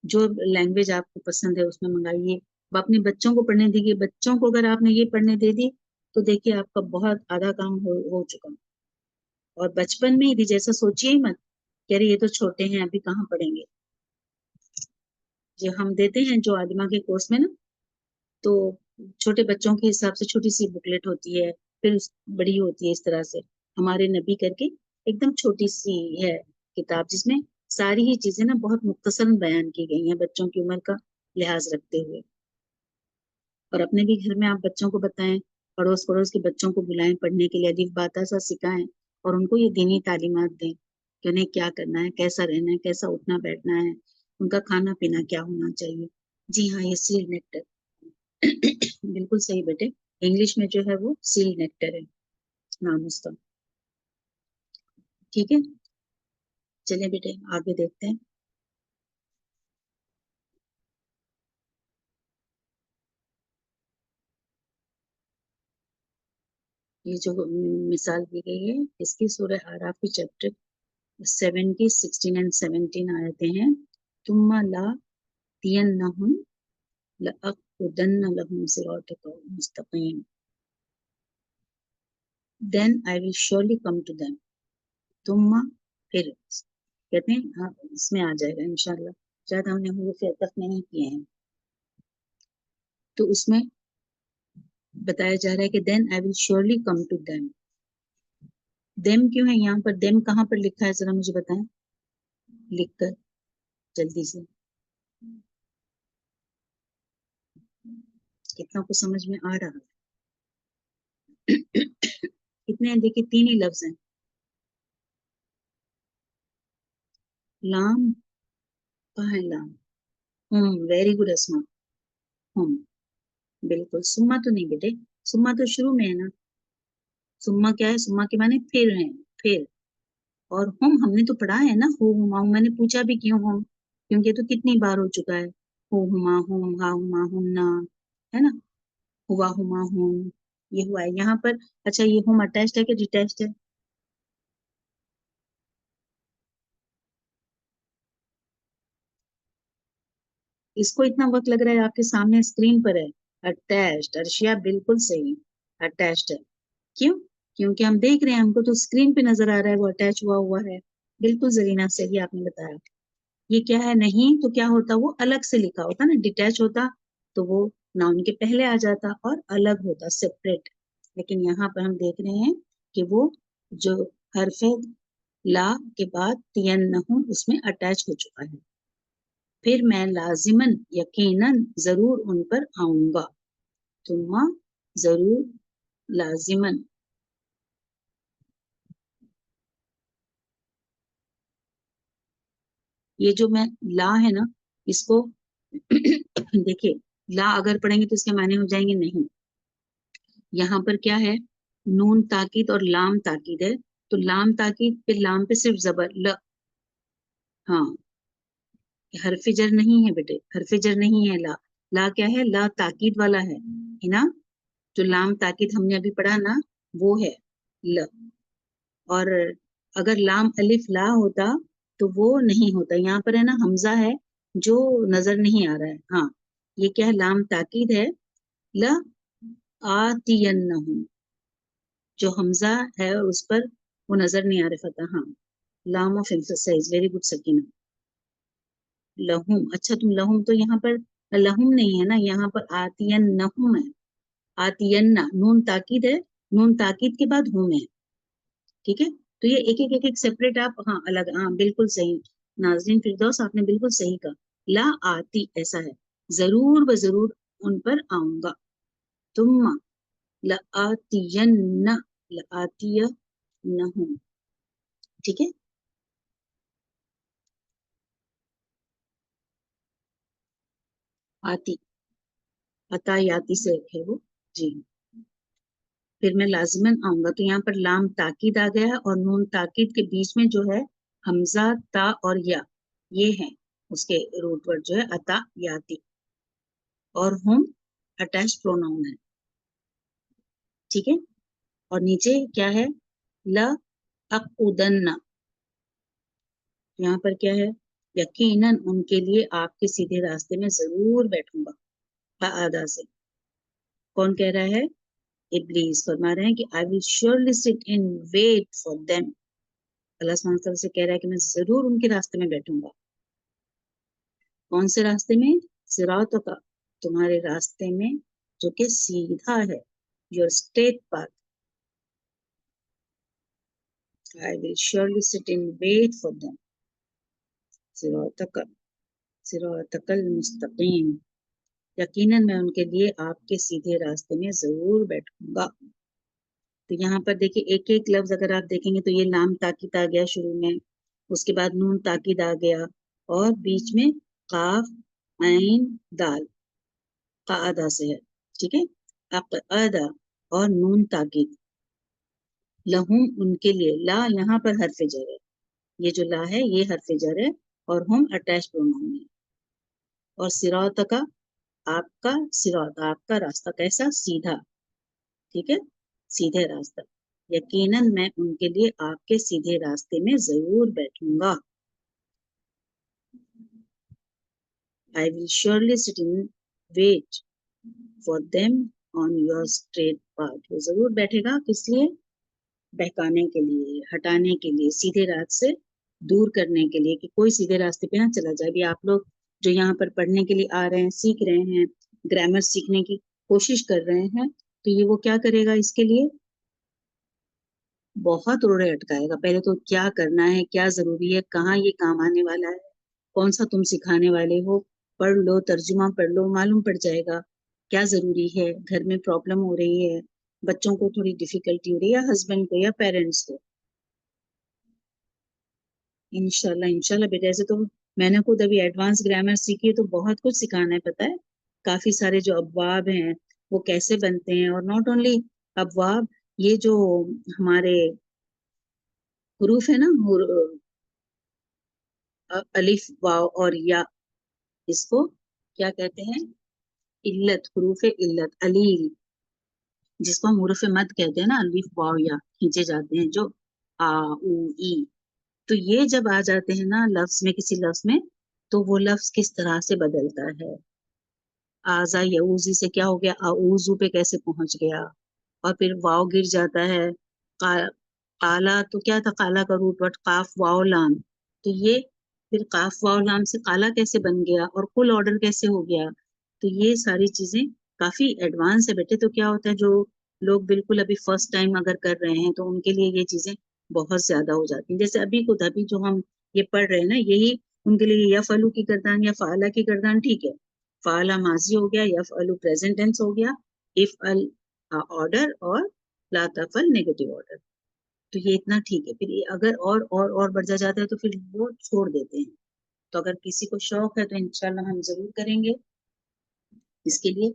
جو لینگویج آپ کو پسند ہے اس میں منگائیے. اپنے بچوں کو پڑھنے دیجیے. بچوں کو اگر آپ نے یہ پڑھنے دے دی تو دیکھیے آپ کا بہت آدھا کام ہو چکا. اور بچپن میں ہی جیسا سوچیے ہی مت کہ ارے یہ تو چھوٹے ہیں ابھی کہاں پڑھیں گے. جو ہم دیتے ہیں جو عالمہ کے کورس میں نا، تو چھوٹے بچوں کے حساب سے چھوٹی سی بکلیٹ ہوتی ہے، پھر بڑی ہوتی ہے اس طرح سے. ہمارے نبی کر کے ایک دم چھوٹی سی ہے کتاب، جس میں ساری ہی چیزیں نا بہت مختصر بیان کی گئی ہیں بچوں کی عمر کا لحاظ رکھتے ہوئے. اور اپنے بھی گھر میں آپ بچوں کو بتائیں، پڑوس کے بچوں کو بلائیں پڑھنے کے لیے، الف با تا سا سکھائیں، اور ان کو یہ دینی تعلیمات دیں کہ انہیں کیا کرنا ہے، کیسا رہنا ہے، کیسا اٹھنا بیٹھنا ہے، ان کا کھانا پینا کیا ہونا چاہیے. جی ہاں یہ سیل نیکٹر بالکل صحیح بیٹے، انگلش میں جو ہے وہ سیل نیکٹر ہے نام اس کا. ٹھیک ہے چلیں بیٹے آگے دیکھتے ہیں. یہ جو مثال دی گئی ہے اس کی سورہ اعراف کی چیپٹر 70 16 and 17 آیتیں ہیں. ثم لا تینہم لأقعدن لهم صراطک المستقیم then I will surely come to them. ثم پھر کہتے ہیں اس میں آ جائے گا انشاءاللہ، شاید ہم نے حروف عطف نہیں کیے ہیں، تو اس میں بتایا جا رہا ہے کہ then I will surely come to them. them کیوں ہے یہاں پر؟ them کہاں پر لکھا ہے ذرا مجھے بتائیں لکھ کر جلدی سے. کتنا کو سمجھ میں آ رہا ہے؟ کتنے ہیں دیکھیے 3 ہی لفظ ہیں. لام کہاں ہے لام؟ ویری گڈ اسما. بالکل. سما تو نہیں بیٹے، سما تو شروع میں ہے نا. سما کیا ہے؟ سما کے معنی پھر ہیں، پھر. اور ہم نے تو پڑھا ہے نا ہما. میں نے پوچھا بھی کیوں ہم، کیونکہ تو کتنی بار ہو چکا ہے. ہما ہا ہما ہمنا ہے نا، ہوا ہما ہم، یہ ہوا ہے یہاں پر. اچھا یہ ہوم اٹیچڈ ہے کہ ڈیٹیچڈ ہے؟ اس کو اتنا وقت لگ رہا ہے، آپ کے سامنے اسکرین پر ہے اٹیچڈ. ارشیا بالکل صحیح، اٹیچڈ ہے. کیوں؟ کیونکہ ہم دیکھ رہے ہیں، ہم کو تو اسکرین پہ نظر آ رہا ہے وہ اٹیچ ہوا ہے. بالکل زرینہ صحیح آپ نے بتایا. یہ کیا ہے؟ نہیں تو کیا ہوتا، وہ الگ سے لکھا ہوتا نا، ڈیٹیچ ہوتا تو وہ ناؤن کے پہلے آ جاتا اور الگ ہوتا، سیپریٹ. لیکن یہاں پر ہم دیکھ رہے ہیں کہ وہ جو حرف لا کے بعد تینہم اس میں اٹیچ ہو چکا ہے. پھر میں لازماً یقیناً ضرور ان پر آؤں گا. ثم ضرور لازماً. یہ جو میں لا ہے نا، اس کو دیکھیے، لا اگر پڑھیں گے تو اس کے معنی ہو جائیں گے نہیں. یہاں پر کیا ہے؟ نون تاکید اور لام تاکید ہے. تو لام تاکید پہ لام پہ صرف زبر ل. ہاں، حرف جر نہیں ہے بیٹے، حرف جر نہیں ہے لا. لا کیا ہے؟ لا تاکید والا ہے نا. جو لام تاکید ہم نے ابھی پڑھا نا، وہ ہے ل. اور اگر لام الف لا ہوتا تو وہ نہیں ہوتا. یہاں پر ہے نا حمزہ ہے جو نظر نہیں آ رہا ہے. ہاں، یہ کیا ہے؟ لام تاکید ہے. ل آتینہم، جو حمزہ ہے اس پر وہ نظر نہیں آ رہا فتح. ہاں، لام of emphasize. Very good Sakina. لہم، اچھا تم لہم، تو یہاں پر لہم نہیں ہے نا، یہاں پر آتینہم ہے. آتینہ نون تاکید ہے، نون تاکید کے بعد ہم ہے. ٹھیک ہے، تو یہ ایک ایک ایک ایک سیپریٹ آپ ہاں الگ. ہاں بالکل صحیح ناظرین فردوس، آپ نے بالکل صحیح کہا. لا آتی ایسا ہے، ضرور بضرور ان پر آؤں گا. ثم لآتین، لآتینہم. ٹھیک ہے. آتی، عطا یاتی سے ہے وہ. جی، پھر میں لازماً آؤں گا. تو یہاں پر لام تاکید آ گیا ہے اور نون تاکید کے بیچ میں جو ہے حمزہ تا اور یا، یہ ہے اس کے روٹ ورڈ جو ہے عطا یاتی. اور ہم اٹیچ پروناؤن ہے. ٹھیک ہے. اور نیچے کیا ہے؟ لأقعدن. یہاں پر کیا ہے؟ یقیناً ان کے لیے آپ کے سیدھے راستے میں ضرور بیٹھوں گا. فآدا سے کون کہہ رہا ہے؟ ابلیس فرما رہے ہیں کہ I will surely sit and wait for them. اللہ سبحانہ وتعالیٰ سے کہہ رہا ہے کہ میں ضرور ان کے راستے میں بیٹھوں گا. کون سے راستے میں؟ صراط کا، تمہارے راستے میں جو کہ سیدھا ہے. Your straight path. I will surely sit and wait for them. صراطک، صراطک المستقیم. یقیناً میں ان کے لیے آپ کے سیدھے راستے میں ضرور بیٹھوں گا. تو یہاں پر دیکھیں ایک ایک لفظ اگر آپ دیکھیں گے تو یہ لام تاکید آ گیا شروع میں، اس کے بعد نون تاکید آ گیا اور بیچ میں قاف عین دال قاعدہ سے ہے. ٹھیک ہے. اقعدہ اور نون تاکید. لہم ان کے لیے، لا یہاں پر حرف جر ہے. یہ جو لا ہے یہ حرف جر ہے اور ہم اٹیچ پروناؤن ہے. اور صراط کا، آپ کا صراط، آپ کا راستہ کیسا؟ سیدھا. ٹھیک ہے، سیدھے راستہ. یقیناً میں ان کے لیے آپ کے سیدھے راستے میں ضرور بیٹھوں گا. I will surely sit and wait for them on your straight path. وہ ضرور بیٹھے گا، کس لیے؟ بہکانے کے لیے، ہٹانے کے لیے، سیدھے راست سے دور کرنے کے لیے کہ کوئی سیدھے راستے پہ نہ چلا جائے. بھی آپ لوگ جو یہاں پر پڑھنے کے لیے آ رہے ہیں، سیکھ رہے ہیں، گرامر سیکھنے کی کوشش کر رہے ہیں، تو یہ وہ کیا کرے گا؟ اس کے لیے بہت روڑے اٹکائے گا. پہلے تو کیا کرنا ہے، کیا ضروری ہے، کہاں یہ کام آنے والا ہے، کون سا تم سکھانے والے ہو، پڑھ لو، ترجمہ پڑھ لو، معلوم پڑ جائے گا کیا ضروری ہے. گھر میں پرابلم ہو رہی ہے، بچوں کو تھوڑی ڈیفیکلٹی ہو رہی ہے، یا ہسبینڈ کو یا پیرنٹس کو. انشاءاللہ بیٹا. ایسے تو میں نے خود ابھی ایڈوانس گرامر سیکھی ہے تو بہت کچھ سکھانا ہے. پتہ ہے کافی سارے جو ابواب ہیں وہ کیسے بنتے ہیں، اور ناٹ اونلی ابواب، یہ جو ہمارے حروف ہے نا، الف واو اور یا، اس کو کیا کہتے ہیں؟ علت، حروف علت، علیل، جس کو ہم حروف مد کہتے ہیں نا، الف واو یا کھینچے جاتے ہیں جو آ او ای. تو یہ جب آ جاتے ہیں نا لفظ میں، کسی لفظ میں، تو وہ لفظ کس طرح سے بدلتا ہے. آزا یعوزی سے کیا ہو گیا، اعوذو پہ کیسے پہنچ گیا، اور پھر واو گر جاتا ہے. قالا تو کیا تھا، قالا کا روٹ وٹ قاف واو لام، تو یہ پھر قاف واو لام سے قالا کیسے بن گیا، اور کل آرڈر کیسے ہو گیا. تو یہ ساری چیزیں کافی ایڈوانس ہے بیٹے. تو کیا ہوتا ہے جو لوگ بالکل ابھی فرسٹ ٹائم اگر کر رہے ہیں تو ان کے لیے یہ چیزیں بہت زیادہ ہو جاتی ہیں. جیسے ابھی خود ابھی جو ہم یہ پڑھ رہے ہیں نا، یہی ان کے لیے یا فلو کی گردان یا فعلا کی گردان ٹھیک ہے. فعلا ماضی ہو گیا، یا فعلو پریزنٹ ٹینس ہو گیا، اف ال آرڈر، اور لا تفعل نیگیٹو آرڈر. تو یہ اتنا ٹھیک ہے. پھر یہ اگر اور بڑھ جاتا ہے تو پھر وہ چھوڑ دیتے ہیں. تو اگر کسی کو شوق ہے تو انشاءاللہ ہم ضرور کریں گے. اس کے لیے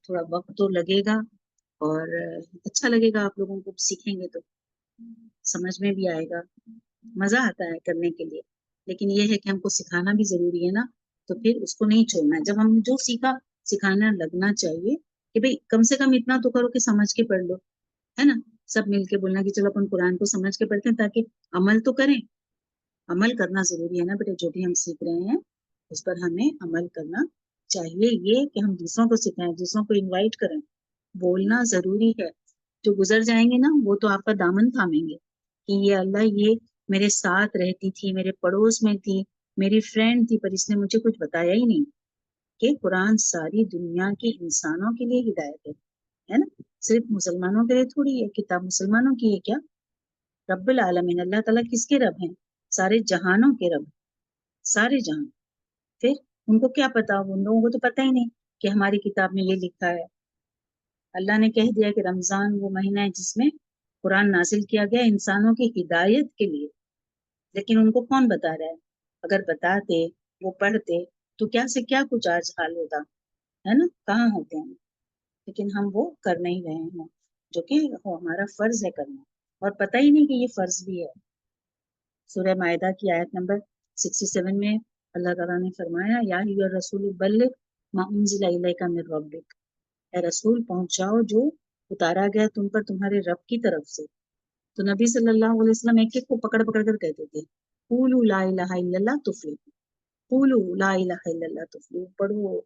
تھوڑا وقت تو لگے گا، اور اچھا لگے گا. آپ لوگوں کو سیکھیں گے تو سمجھ میں بھی آئے گا، مزہ آتا ہے کرنے کے لیے. لیکن یہ ہے کہ ہم کو سکھانا بھی ضروری ہے نا، تو پھر اس کو نہیں چھوڑنا ہے. جب ہم جو سیکھا سکھانا لگنا چاہیے کہ بھئی کم سے کم اتنا تو کرو کہ سمجھ کے پڑھ لو، ہے نا. سب مل کے بولنا کہ چلو اپن قرآن کو سمجھ کے پڑھتے ہیں، تاکہ عمل تو کریں. عمل کرنا ضروری ہے نا بیٹے. جو بھی ہم سیکھ رہے ہیں اس پر ہمیں عمل کرنا چاہیے. یہ کہ ہم دوسروں کو سکھائیں، دوسروں کو انوائٹ کریں، بولنا ضروری ہے. جو گزر جائیں گے نا وہ تو آپ کا دامن تھامیں گے کہ یہ اللہ یہ میرے ساتھ رہتی تھی، میرے پڑوس میں تھی، میری فرینڈ تھی، پر اس نے مجھے کچھ بتایا ہی نہیں. کہ قرآن ساری دنیا کے انسانوں کے لیے ہدایت ہے نا. صرف مسلمانوں کے لیے تھوڑی ہے. کتاب مسلمانوں کی ہے کیا؟ رب العالمین اللہ تعالیٰ کس کے رب ہیں؟ سارے جہانوں کے رب، سارے جہان. پھر ان کو کیا پتا، ان لوگوں کو تو پتہ ہی نہیں کہ ہماری کتاب میں یہ لکھا ہے. اللہ نے کہہ دیا کہ رمضان وہ مہینہ ہے جس میں قرآن نازل کیا گیا انسانوں کی ہدایت کے لیے. لیکن ان کو کون بتا رہا ہے؟ اگر بتاتے، وہ پڑھتے، تو کیا سے کیا کچھ آج حال ہوتا ہے نا. کہاں ہوتے ہیں؟ لیکن ہم وہ کر نہیں رہے ہیں، جو کہ ہمارا فرض ہے کرنا، اور پتہ ہی نہیں کہ یہ فرض بھی ہے. سورہ مائدہ کی آیت نمبر 67 میں اللہ تعالیٰ نے فرمایا، یا ایھا الرسول بلغ ما انزل الیک من ربک، اے رسول پہنچاؤ جو اتارا گیا تم پر تمہارے رب کی طرف سے. تو نبی صلی اللہ علیہ وسلم ایک ایک کو پکڑ پکڑ کر کہتے تھے، قولوا لا الہ الا اللہ تفلحوا، قولوا لا الہ الا اللہ تفلحوا، پڑھو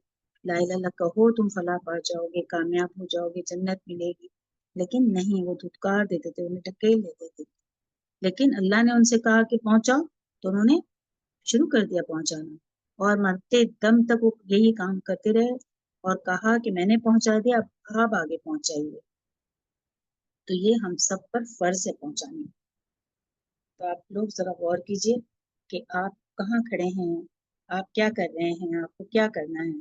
لا الہ الا اللہ کہو تم فلاح پا جاؤ گے، کامیاب ہو جاؤ گے، جنت ملے گی. لیکن نہیں، وہ دھتکار دیتے تھے، انہیں ٹکیل دیتے تھے. لیکن اللہ نے ان سے کہا کہ پہنچاؤ، تو انہوں نے شروع کر دیا پہنچانا، اور مرتے دم تک وہ یہی کام کرتے رہے، اور کہا کہ میں نے پہنچا دیا، اب آپ آگے پہنچائیے. تو یہ ہم سب پر فرض ہے پہنچانے. تو آپ لوگ ذرا غور کیجئے کہ آپ کہاں کھڑے ہیں، آپ کیا کر رہے ہیں، آپ کو کیا کرنا ہے.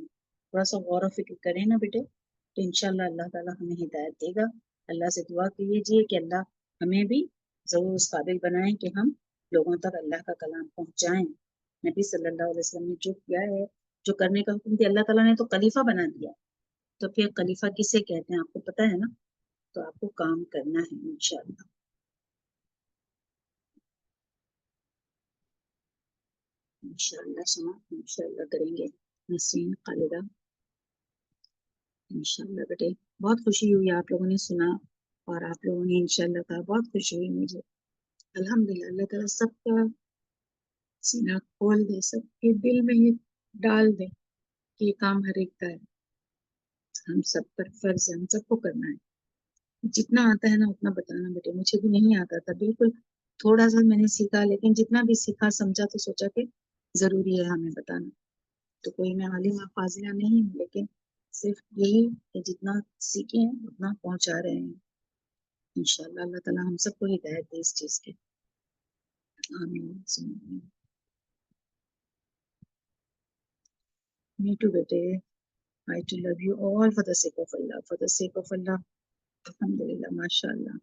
تھوڑا سا غور و فکر کریں نا بیٹے، تو انشاءاللہ اللہ تعالیٰ ہمیں ہدایت دے گا. اللہ سے دعا کیجیے کہ اللہ ہمیں بھی ضرور اس قابل بنائیں کہ ہم لوگوں تک اللہ کا کلام پہنچائیں. نبی صلی اللہ علیہ وسلم نے جو کیا ہے، جو کرنے کا حکم دیا، اللہ تعالیٰ نے تو خلیفہ بنا دیا. تو پھر خلیفہ کسے کہتے ہیں آپ کو پتہ ہے نا. تو آپ کو کام کرنا ہے انشاءاللہ. انشاءاللہ سنا، انشاءاللہ کریں گے. نسرین، خالدہ، انشاءاللہ بیٹے. بہت خوشی ہوئی آپ لوگوں نے سنا، اور آپ لوگوں نے انشاءاللہ کہا، بہت خوشی ہوئی مجھے. الحمدللہ اللہ تعالیٰ سب کا سینہ کھول دے، سب کے دل میں یہ ڈال دے کہ یہ کام ہر ایک کا ہے. ہم سب پر فرض ہے، ہم سب کو کرنا ہے. جتنا آتا ہے نا اتنا بتانا بیٹے. مجھے بھی نہیں آتا تھا بالکل، تھوڑا سا میں نے سیکھا، لیکن جتنا بھی سیکھا سمجھا تو سوچا کہ ضروری ہے ہمیں بتانا. تو کوئی میں عالمہ فاضلہ نہیں ہوں، لیکن صرف یہی کہ جتنا سیکھے ہیں اتنا پہنچا رہے ہیں. انشاءاللہ اللہ تعالیٰ ہم سب کو ہدایت دے اس چیز کے. آمین. Me too بیٹے. I to love you all for the sake of Allah, for the sake of Allah. الحمدللہ، ماشاء اللہ.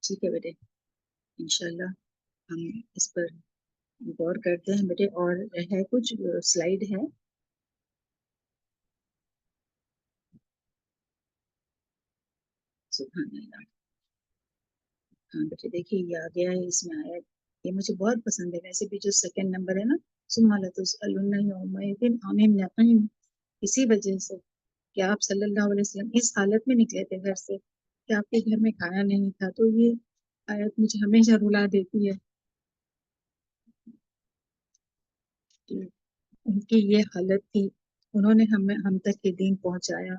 ٹھیک ہے بیٹے، انشاءاللہ ہم اس پر غور کرتے ہیں بیٹے. اور ہے کچھ سلائیڈ ہے؟ سبحان اللہ. ہاں بیٹے دیکھیے یہ آ گیا ہے، اس میں آیا. یہ مجھے بہت پسند ہے. ویسے بھی جو سیکنڈ نمبر ہے نا، ثم لتسألن یومئذ عن النعیم، اسی وجہ سے کہ آپ صلی اللہ علیہ وسلم اس حالت میں نکلے تھے گھر سے کہ آپ کے گھر میں کھانا نہیں تھا. تو یہ آیت مجھے ہمیشہ رلا دیتی ہے کہ ان کی یہ حالت تھی. انہوں نے ہم تک یہ دین پہنچایا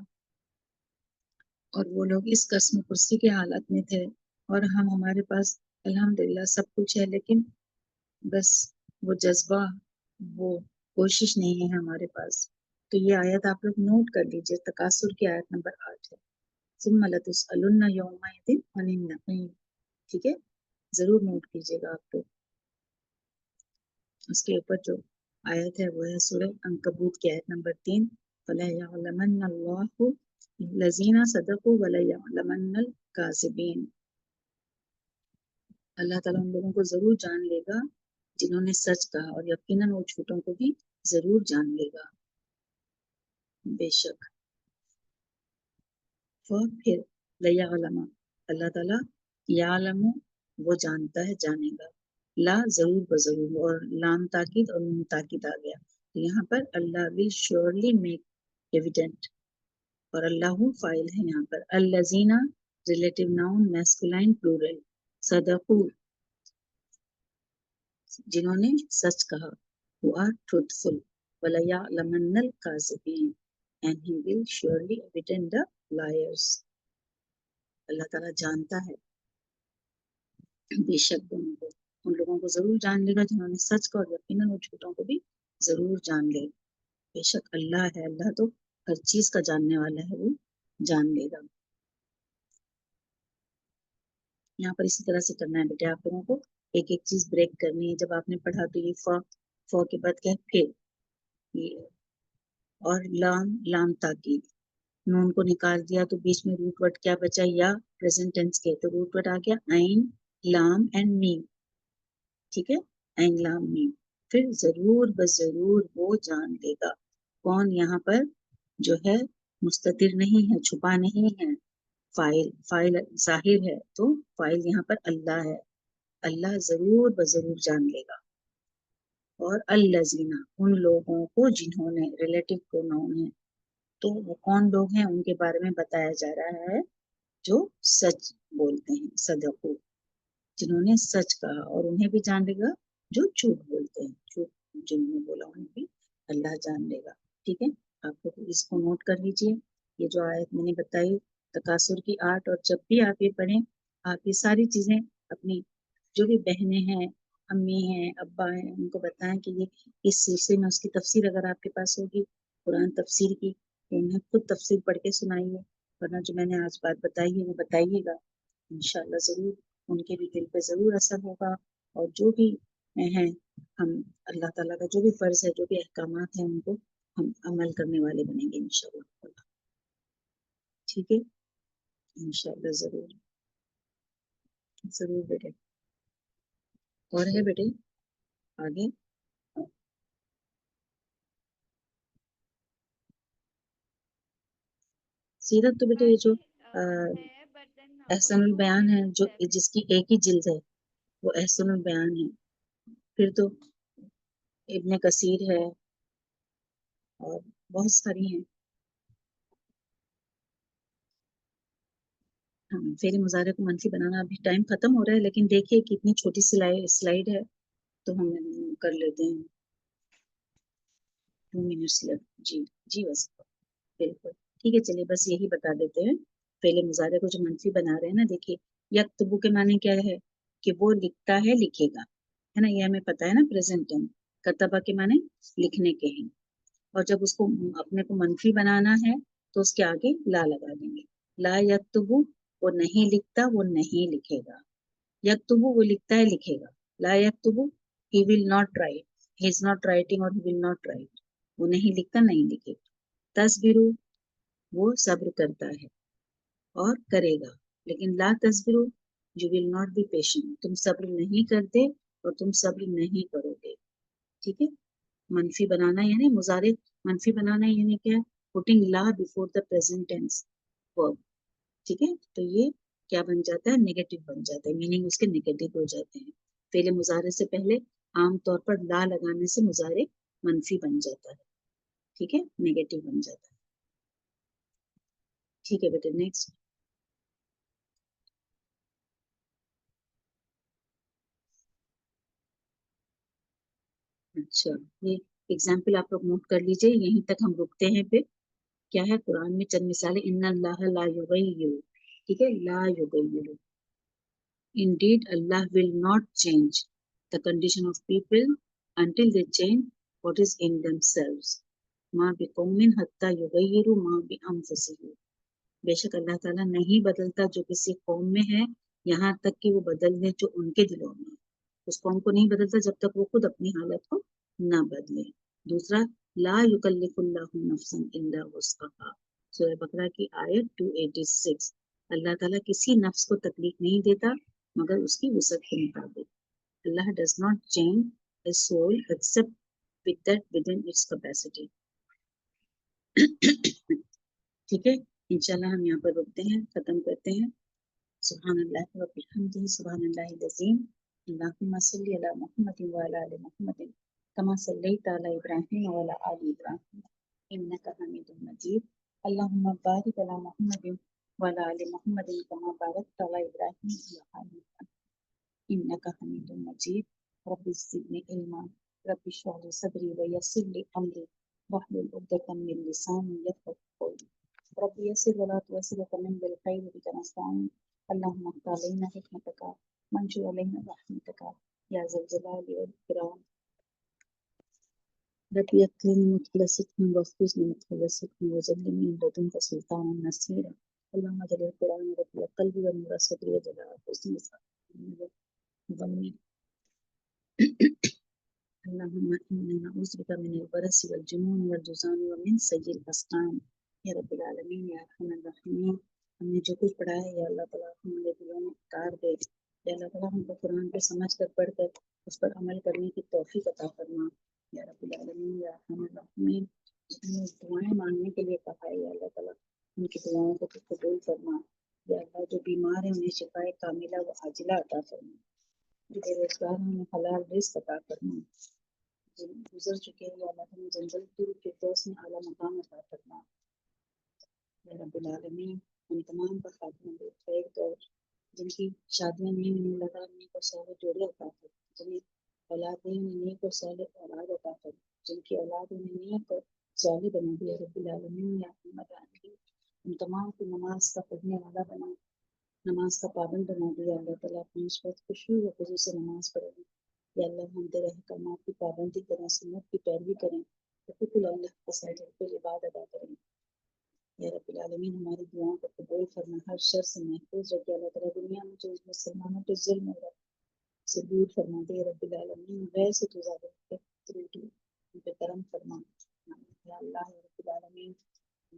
اور وہ لوگ اس قسم کرسی کے حالت میں تھے اور ہمارے پاس الحمدللہ سب کچھ ہے، لیکن بس وہ جذبہ، وہ کوشش نہیں ہے ہمارے پاس. تو یہ آیت آپ لوگ نوٹ کر لیجئے، تکاثر کی آیت نمبر 8 ہے. ثم لتسألن یومئذ عن النعیم. ٹھیک ہے، ضرور نوٹ کیجیے گا آپ لوگ. اس کے اوپر جو آیت ہے وہ ہے سورہ عنکبوت کی آیت نمبر 3. فَلَيَعْلَمَنَّ اللَّهُ الَّذِينَ صَدَقُوا وَلَيَعْلَمَنَّ الْكَاذِبِينَ. اللہ تعالیٰ ان لوگوں کو ضرور جان لے گا جنہوں نے سچ کہا، اور یقیناً وہ جھوٹوں کو بھی ضرور جان لے گا. بے شک. پھر لَيَعْلَمَ، اللہ تعالیٰ یعلم وہ جانتا ہے، جانے گا. لا ضرور بضرور، اور لام تاکید اور نون تاکید آ گیا. تو یہاں پر اللہ will surely make evident، اور اللہ فاعل ہے یہاں پر. الذین ریلیٹو ناؤن میسکولائن پلورل. صدقوا جنہوں نے سچ کہا، who are truthful. وَلَيَعْلَمَنَّ الْكَاذِبِينَ and he will surely evident the liars. اللہ تعالیٰ جانتا ہے بے شک ان لوگوں کو ضرور جان لے گا جنہوں نے سچ کا، اور یقیناً وہ جھوٹوں کو بھی ضرور جان لے. بے شک اللہ ہے، اللہ تو ہر چیز کا جاننے والا ہے، وہ جان لے گا. یہاں پر اسی طرح سے کرنا ہے بیٹے آپ لوگوں کو. ایک ایک چیز بریک کرنی ہے. جب آپ نے پڑھا تو یہ فا کے بعد کیا ہے پھر، یہ اور لام تاکید. نون کو نکال دیا تو بیچ میں روٹ ورڈ کیا بچا، یا پریزنٹ ٹینس کے، تو روٹ ورڈ آ گیا عین لام اینڈ میم. ٹھیک ہے، عین لام میم. پھر ضرور بضرور وہ جان لے گا. کون یہاں پر جو ہے مستتر نہیں ہے، چھپا نہیں ہے. فائل ظاہر ہے، تو فائل یہاں پر اللہ ہے. اللہ ضرور بضرور جان لے گا. اور الذین ان لوگوں کو جنہوں نے، ریلیٹو پروناؤن ہے، تو وہ کون لوگ ہیں ان کے بارے میں بتایا جا رہا ہے جو سچ بولتے ہیں. صدقو جنہوں نے سچ کہا، اور انہیں بھی جان لے گا جو جھوٹ بولتے ہیں. جھوٹ جنہوں نے بولا انہیں بھی اللہ جان لے گا. ٹھیک ہے، آپ کو اس کو نوٹ کر لیجئے. یہ جو آیت میں نے بتائی تکاثر کی 8، اور جب بھی آپ یہ پڑھیں آپ یہ ساری چیزیں اپنی جو بھی بہنیں ہیں، امی ہیں، ابا ہیں، ان کو بتائیں کہ یہ اس سلسلے میں اس کی تفسیر اگر آپ کے پاس ہوگی قرآن تفسیر کی تو انہیں خود تفسیر پڑھ کے سنائیے. ورنہ جو میں نے آج بات بتائی ہے وہ بتائیے گا، انشاءاللہ ضرور ان کے بھی دل پہ ضرور اثر ہوگا. اور جو بھی ہیں ہم اللہ تعالیٰ کا جو بھی فرض ہے، جو بھی احکامات ہیں، ان کو ہم عمل کرنے والے بنیں گے انشاءاللہ. ٹھیک ہے، انشاءاللہ ضرور ضرور بیٹے. اور ہے بیٹے آگے. سیرت تو بیٹے یہ جو احسن البیان ہے، جو جس کی ایک ہی جلد ہے، وہ احسن البیان ہے. پھر تو ابن کثیر ہے اور بہت ساری ہیں. ہاں، فعل مضارع کو منفی بنانا. ابھی ٹائم ختم ہو رہا ہے، لیکن دیکھیے کتنی چھوٹی سلائیڈ ہے، تو ہم کر لیتے ہیں. 2 منٹس لفٹ. جی بس بالکل ٹھیک ہے. چلیے بس یہی بتا دیتے ہیں. فعل مضارع کو جو منفی بنا رہے ہیں نا، دیکھیے یکتبو کے معنی کیا ہے کہ وہ لکھتا ہے، لکھے گا، ہے نا، یہ ہمیں پتا ہے نا. Present time. کتبہ کے معنی لکھنے کے ہیں، اور جب اس کو اپنے کو منفی بنانا ہے تو اس کے آگے لا لگا دیں گے. لا یکتبو وہ نہیں لکھتا، وہ نہیں لکھے گا. یکتبو وہ لکھتا ہے، لکھے گا. لا یکتبو he will not write, he is not writing or he will not write. وہ نہیں لکھتا، نہیں لکھے گا. تصبرو وہ صبر کرتا ہے اور کرے گا. لیکن لا تصبرو you will not be patient، تم صبر نہیں کرتے اور تم صبر نہیں کرو گے. ٹھیک ہے. منفی بنانا یعنی مضارع منفی بنانا یعنی کیا ہے، putting la before the present tense verb. ٹھیک ہے، تو یہ کیا بن جاتا ہے، نیگیٹو بن جاتا ہے، میننگ اس کے نیگیٹو ہو جاتے ہیں. فعل مضارع سے پہلے عام طور پر لا لگانے سے مضارع منفی بن جاتا ہے. ٹھیک ہے، نیگیٹو بن جاتا ہے. ٹھیک ہے بیٹے، نیکسٹ. اچھا، یہ ایگزامپل آپ لوگ نوٹ کر لیجئے، یہیں تک ہم رکتے ہیں. پھر کیا ہے قرآن میں چند مثالیں. ان اللہ لا یغیر، ٹھیک ہے، لا یغیر. Indeed, Allah will not change the condition of people until they change what is in themselves. ما بقوم حتى يغيروا ما بأنفسهم. بے شک اللہ تعالیٰ نہیں بدلتا جو کسی قوم میں ہے یہاں تک کہ وہ بدل دیں جو ان کے دلوں میں ہے. اس قوم کو نہیں بدلتا جب تک وہ خود اپنی حالت کو نہ بدلے. دوسرا، لا یکلف اللہ نفسا الا وسعها، سورہ بقرہ کی آیت 286. اللہ تعالیٰ کسی نفس کو تکلیف نہیں دیتا مگر اس کی وسعت کے مطابق. اللہ does not change a soul except with that within its capacity. ٹھیک ہے، انشاءاللہ ہم یہاں پر رکتے ہیں، ختم کرتے ہیں. سبحان اللہ و بحمدہ، سبحان اللہ العظیم. اللہم صلی علی محمد وعلی آل محمد کما صلیت علی ابراہیم وعلی آل ابراہیم انک حمید مجید. اللہم بارک علی محمد وعلی آل محمد کما بارکت علی ابراہیم وعلی آل ابراہیم انک حمید مجید. رب زدنی علما، رب اشرح لی صدری ویسر لی امری واحلل عقدۃ من لسانی یفقهوا قولی. رب یسر ولا تعسر وتمم بالخیر بک نستعین. اللهم افتح علينا حكمتك وانشر علينا رحمتك يا ذا الجلال والإكرام. رب يكرمني مدخل صدق واخرجني مدخل صدق وجعلني من لدنك سلطانا نصيرا. اللهم اجعل القرآن ربيع قلبي ونور صدري وجلاء حزني وغمي. اللهم إنا نعوذ بك من البرص والجنون والجذام ومن سيء الأسقام. یا رب العالمین یا ارحم الراحمین. ہم نے جو کچھ پڑھا ہے یا اللہ تعالیٰ ہمارے دلوں میں اتار دے. یا اللہ تعالیٰ ہم کو قرآن کو سمجھ کر پڑھ کر اس پر عمل کرنے کی توفیق عطا فرما. یا رب العالمین یا ارحم الراحمین. جتنے دعائیں مانگنے کے لیے کہا ہے یا اللہ تعالیٰ ان کی دعاؤں کو تو قبول فرما. یا اللہ جو بیمار ہیں انہیں شفاء کاملہ و عاجلہ عطا فرما. جو بے روزگار ہیں انہیں حلال رزق عطا فرما. جن گزر چکے ہیں یا اللہ تعالیٰ جنت کی فردوس میں اعلیٰ مقام عطا فرما. یا رب العالمین ان تمام پر خاتمہ دے خیر دور جن کی شادیاں نہیں ہوئی لگا نیک اور صالح جوڑے عطا کر. جنہیں اولاد نہیں ہوئی نیک اور صالح اولاد عطا کر. جن کی اولاد انہیں نیک اور صالح بنا دیا رب العالمین. یا محمد عالمین ان تمام کو نماز کا پڑھنے والا بنا، نماز کا پابند بنا دیا. اللہ تعالیٰ اپنی اس وقت خوشی و خضوع سے نماز پڑھیں. یا اللہ ہم تیرے احکامات کی پابندی کریں، سنت کی پیروی کریں، حقوق اللہ کے ساتھ پہ عبادت ادا کریں. یا رب العالمین ہماری دعاؤں کو قبول فرما، ہر شر سے محفوظ رکھے. اللہ تعالیٰ دنیا میں جو مسلمانوں پہ ظلم ہو رہا ہے اسے دور فرما دے. رب العالمین غیر سے تو زیادہ ان پہ کرم فرما. یا اللہ یا رب العالمین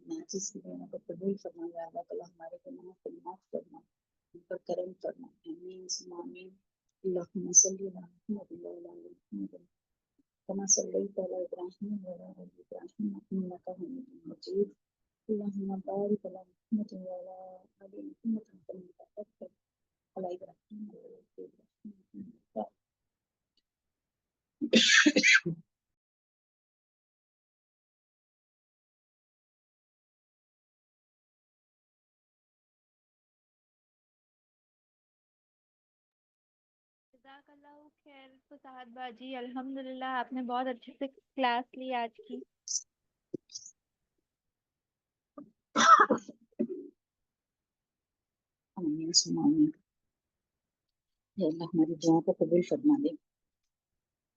ناچیز کی دعاؤں کو قبول فرما. یا اللہ تعالیٰ ہمارے گناہوں کو معاف فرما، ان پر کرم فرما. آمین ثم آمین. اللہم صلی علی محمد وعلی آل محمد کما صلیت علی ابراہیم وعلی آل ابراہیم انک حمید مجید. اللهم بارك على محمد وعلى آل محمد كما باركت على إبراهيم وعلى آل إبراهيم. جزاک اللہ خیر فصاحت باجی، الحمدللہ آپ نے بہت اچھے سے کلاس لی آج کی. آمین ثم آمین. یا اللہ ہماری دعاؤں کو قبول فرما دے.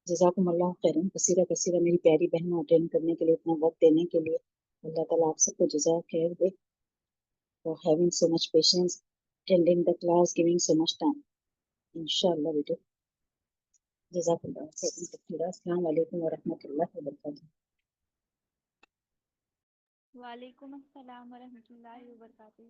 جزاکم اللہ خیرن کثیرہ کثیرہ میری پیاری بہنوں اٹینڈ کرنے کے لیے، اتنا وقت دینے کے لیے. اللہ تعالیٰ آپ سب کو جزا خیر دے for having so much patience, attending the class, giving so much time. انشاءاللہ بیٹے جزاک اللہ خیرن کثیرہ. السلام علیکم ورحمۃ اللہ وبرکاتہ. وعلیکم السلام ورحمۃ اللہ وبرکاتہ.